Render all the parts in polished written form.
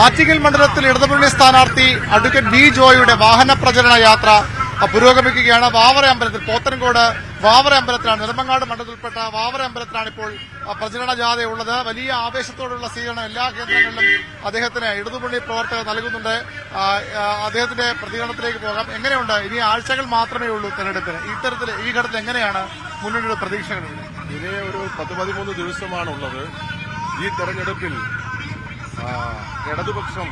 ആറ്റിങ്ങൽ മണ്ഡലത്തിൽ ഇടതുമുന്നണി സ്ഥാനാർത്ഥി അഡ്വക്കേറ്റ് വി ജോയിയുടെ വാഹന പ്രചരണ യാത്ര പുരോഗമിക്കുകയാണ്. വാവറ അമ്പലത്തിൽ, പോത്തൻകോട് വാവറ അമ്പലത്തിലാണ്, നെടുമങ്ങാട് മണ്ഡലത്തിൽപ്പെട്ട വാവറ അമ്പലത്തിലാണ് ഇപ്പോൾ പ്രചരണ ജാഥയുള്ളത്. വലിയ ആവേശത്തോടുള്ള സ്വീകരണം എല്ലാ കേന്ദ്രങ്ങളിലും അദ്ദേഹത്തിന് ഇടതുമുന്നണി പ്രവർത്തകർ നൽകുന്നുണ്ട്. അദ്ദേഹത്തിന്റെ പ്രതികരണത്തിലേക്ക് പോകാം. എങ്ങനെയുണ്ട്? ഇനി ആഴ്ചകൾ മാത്രമേ ഉള്ളൂ തെരഞ്ഞെടുപ്പിന്. ഈ ഘട്ടത്തിൽ എങ്ങനെയാണ് മുന്നണിയുടെ പ്രതീക്ഷകൾ? ഇനി ഒരു 10-13 ദിവസമാണുള്ളത്. ഈ തെരഞ്ഞെടുപ്പിൽ ഇടതുപക്ഷം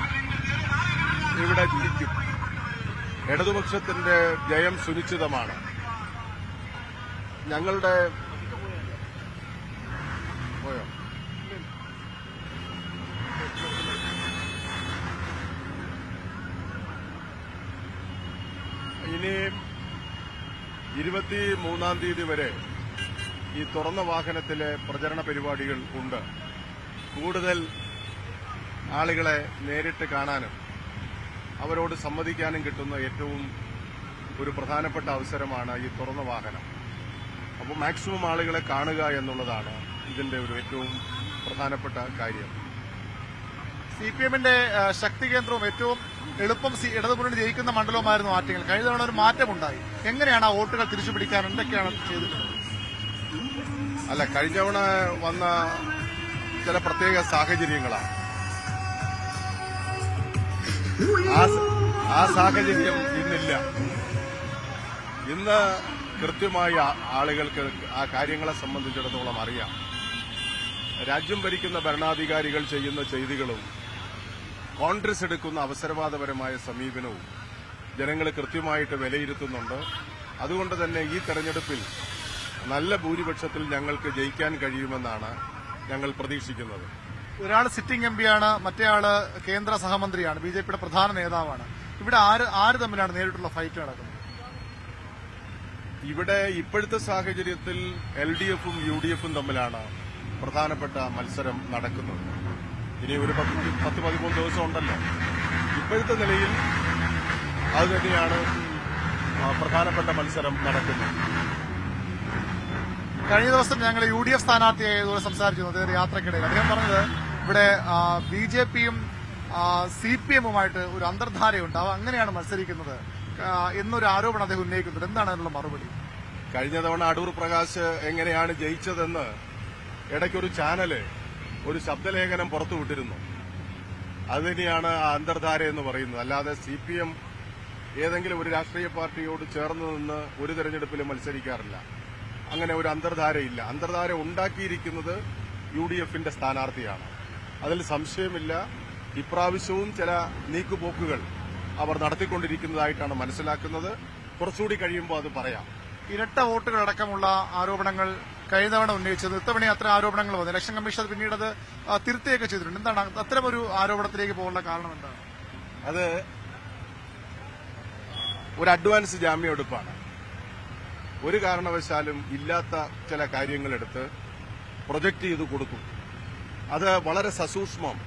ഇവിടെ ജയിക്കും. ഇടതുപക്ഷത്തിന്റെ ജയം സുനിശ്ചിതമാണ്. ഞങ്ങളുടെ ഇനി 23-ാം തീയതി വരെ ഈ തുറന്ന വാഹനത്തിലെ പ്രചരണ പരിപാടികൾ ഉണ്ട്. കൂടുതൽ ആളുകളെ നേരിട്ട് കാണാനും അവരോട് സംവദിക്കാനും കിട്ടുന്ന ഏറ്റവും ഒരു പ്രധാനപ്പെട്ട അവസരമാണ് ഈ തുറന്ന വാഹനം. അപ്പോൾ മാക്സിമം ആളുകളെ കാണുക എന്നുള്ളതാണ് ഇതിന്റെ ഒരു ഏറ്റവും പ്രധാനപ്പെട്ട കാര്യം. സിപിഎമ്മിന്റെ ശക്തി കേന്ദ്രവും ഏറ്റവും എളുപ്പം ഇടതുമുന്നണി ജയിക്കുന്ന മണ്ഡലവുമായിരുന്നു ആറ്റിങ്ങൽ. കഴിഞ്ഞ തവണ ഒരു മാറ്റമുണ്ടായി. എങ്ങനെയാണ് ആ വോട്ടുകൾ തിരിച്ചുപിടിക്കാൻ എന്തൊക്കെയാണ് ചെയ്തിട്ടുള്ളത്? അല്ല, കഴിഞ്ഞ തവണ വന്ന ചില പ്രത്യേക സാഹചര്യങ്ങളാണ്. ആ സാഹചര്യം ഇന്നില്ല. ഇന്ന് കൃത്യമായി ആളുകൾക്ക് ആ കാര്യങ്ങളെ സംബന്ധിച്ചിടത്തോളം അറിയാം. രാജ്യം ഭരിക്കുന്ന ഭരണാധികാരികൾ ചെയ്യുന്ന ചെയ്തികളും കോൺഗ്രസ് എടുക്കുന്ന അവസരവാദപരമായ സമീപനവും ജനങ്ങൾ കൃത്യമായിട്ട് വിലയിരുത്തുന്നുണ്ട്. അതുകൊണ്ട് തന്നെ ഈ തെരഞ്ഞെടുപ്പിൽ നല്ല ഭൂരിപക്ഷത്തിൽ ഞങ്ങൾക്ക് ജയിക്കാൻ കഴിയുമെന്നാണ് ഞങ്ങൾ പ്രതീക്ഷിക്കുന്നത്. ഒരാൾ സിറ്റിംഗ് എംപിയാണ്, മറ്റേയാള് കേന്ദ്ര സഹമന്ത്രിയാണ്, ബിജെപിയുടെ പ്രധാന നേതാവാണ്. ഇവിടെ ആര് തമ്മിലാണ് നേരിട്ടുള്ള ഫൈറ്റ് നടക്കുന്നത്? ഇവിടെ ഇപ്പോഴത്തെ സാഹചര്യത്തിൽ LDFും UDFും തമ്മിലാണ് പ്രധാനപ്പെട്ട മത്സരം നടക്കുന്നത്. ഇനി ഒരു 10-13 ദിവസം ഉണ്ടല്ലോ. ഇപ്പോഴത്തെ നിലയിൽ അത് തന്നെയാണ് പ്രധാനപ്പെട്ട മത്സരം നടക്കുന്നത്. കഴിഞ്ഞ ദിവസം ഞങ്ങൾ UDF സ്ഥാനാർത്ഥിയായി ഇതുപോലെ സംസാരിച്ചിരുന്നു അദ്ദേഹം യാത്രക്കിടയിൽ. അദ്ദേഹം പറഞ്ഞത് ഇവിടെ BJPയും CPMുമായിട്ട് ഒരു അന്തർധാരയുണ്ട്, അങ്ങനെയാണ് മത്സരിക്കുന്നത് എന്നൊരു ആരോപണം അദ്ദേഹം ഉന്നയിക്കുന്നുണ്ട്. എന്താണ് അതിനുള്ള മറുപടി? കഴിഞ്ഞ തവണ അടൂർ പ്രകാശ് എങ്ങനെയാണ് ജയിച്ചതെന്ന് ഇടയ്ക്കൊരു ചാനല് ഒരു ശബ്ദലേഖനം പുറത്തുവിട്ടിരുന്നു. അത് തന്നെയാണ് ആ അന്തർധാര എന്ന് പറയുന്നത്. അല്ലാതെ CPM ഏതെങ്കിലും ഒരു രാഷ്ട്രീയ പാർട്ടിയോട് ചേർന്ന് നിന്ന് ഒരു തെരഞ്ഞെടുപ്പിലും മത്സരിക്കാറില്ല. അങ്ങനെ ഒരു അന്തർധാരയില്ല. അന്തർധാര ഉണ്ടാക്കിയിരിക്കുന്നത് UDFന്റെ സ്ഥാനാർത്ഥിയാണ്. അതിൽ സംശയമില്ല. ഇപ്രാവശ്യവും ചില നീക്കുപോക്കുകൾ അവർ നടത്തിക്കൊണ്ടിരിക്കുന്നതായിട്ടാണ് മനസ്സിലാക്കുന്നത്. കുറച്ചുകൂടി കഴിയുമ്പോൾ അത് പറയാം. ഇരട്ട വോട്ടുകളടക്കമുള്ള ആരോപണങ്ങൾ കഴിഞ്ഞ തവണ ഉന്നയിച്ചത് ഇത്തവണ അത്ര ആരോപണങ്ങൾ വന്നു. ഇലക്ഷൻ കമ്മീഷൻ പിന്നീട് അത് തിരുത്തുകയൊക്കെ ചെയ്തിട്ടുണ്ട്. എന്താണ് അത്തരമൊരു ആരോപണത്തിലേക്ക് പോകാനുള്ള കാരണം? എന്താണ് അത്? ഒരു അഡ്വാൻസ് ജാമ്യമെടുപ്പാണ്. ഒരു കാരണവശാലും ഇല്ലാത്ത ചില കാര്യങ്ങളെടുത്ത് പ്രൊജക്ട് ചെയ്ത് കൊടുക്കും. അത് വളരെ സസൂക്ഷ്മം.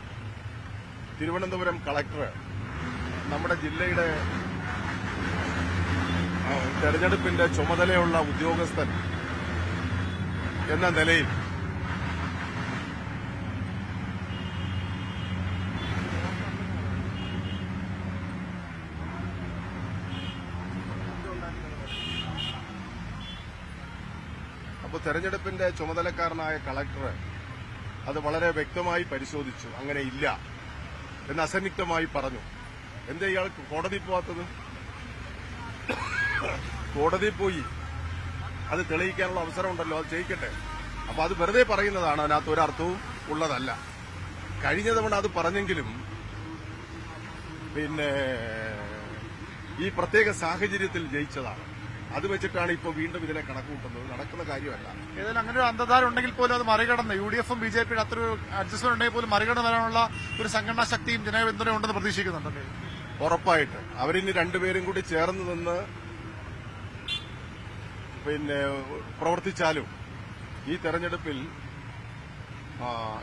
തിരുവനന്തപുരം കളക്ടർ നമ്മുടെ ജില്ലയുടെ തെരഞ്ഞെടുപ്പിന്റെ ചുമതലയുള്ള ഉദ്യോഗസ്ഥൻ എന്ന നിലയിൽ അപ്പോൾ തെരഞ്ഞെടുപ്പിന്റെ ചുമതലക്കാരനായ കളക്ടർ അത് വളരെ വ്യക്തമായി പരിശോധിച്ചു. അങ്ങനെ ഇല്ല എന്ന് അസന്നിഗ്ധമായി പറഞ്ഞു. എന്താ ഇയാൾക്ക് കോടതി പോവാത്തത്? കോടതി പോയി അത് തെളിയിക്കാനുള്ള അവസരമുണ്ടല്ലോ, അത് ചെയ്യിക്കട്ടെ. അപ്പൊ അത് വെറുതെ പറയുന്നതാണ്, അതിനകത്ത് ഒരർത്ഥവും ഉള്ളതല്ല. കഴിഞ്ഞ തവണ അത് പറഞ്ഞെങ്കിലും പിന്നെ ഈ പ്രത്യേക സാഹചര്യത്തിൽ ജയിച്ചതാണ്. അത് വെച്ചിട്ടാണ് ഇപ്പോൾ വീണ്ടും ഇതിനെ കണക്കുകൂട്ടുന്നത്. നടക്കുന്ന കാര്യമല്ല. ഏതായാലും അങ്ങനെ ഒരു അന്തധാര ഉണ്ടെങ്കിൽ പോലും അത് മറികടന്ന് UDFും BJPയുടെ അത്ര ഒരു അഡ്ജസ്റ്റ്മെന്റ് ഉണ്ടെങ്കിൽ പോലും മറികടന്ന് വരാനുള്ള ഒരു സംഘടനാ ശക്തിയും ജനപിന്തുണയും ഉണ്ടെന്ന് പ്രതീക്ഷിക്കുന്നുണ്ടല്ലേ? ഉറപ്പായിട്ട് അവരിനി രണ്ടുപേരും കൂടി ചേർന്ന് നിന്ന് പിന്നെ പ്രവർത്തിച്ചാലും ഈ തെരഞ്ഞെടുപ്പിൽ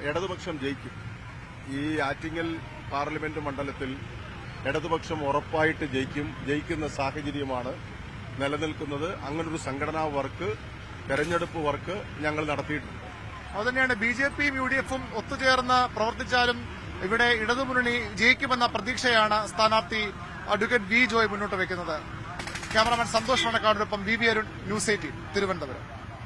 ഇടതുപക്ഷം ജയിക്കും. ഈ ആറ്റിങ്ങൽ പാർലമെന്റ് മണ്ഡലത്തിൽ ഇടതുപക്ഷം ഉറപ്പായിട്ട് ജയിക്കുന്ന സാഹചര്യമാണ് നിലനിൽക്കുന്നത്. അങ്ങനൊരു സംഘടനാ വർക്ക്, തെരഞ്ഞെടുപ്പ് വർക്ക് ഞങ്ങൾ നടത്തിയിട്ടുണ്ട്. അതുതന്നെയാണ് BJPയും UDFും ഒത്തുചേർന്ന് പ്രവർത്തിച്ചാലും ഇവിടെ ഇടതുമുന്നണി ജയിക്കുമെന്ന പ്രതീക്ഷയാണ് സ്ഥാനാർത്ഥി അഡ്വക്കേറ്റ് വി ജോയ് മുന്നോട്ട് വയ്ക്കുന്നത്. ക്യാമറാമാൻ സന്തോഷ് മണക്കാടിനൊപ്പം B B Arun, news 18 Thiruvananthapuram.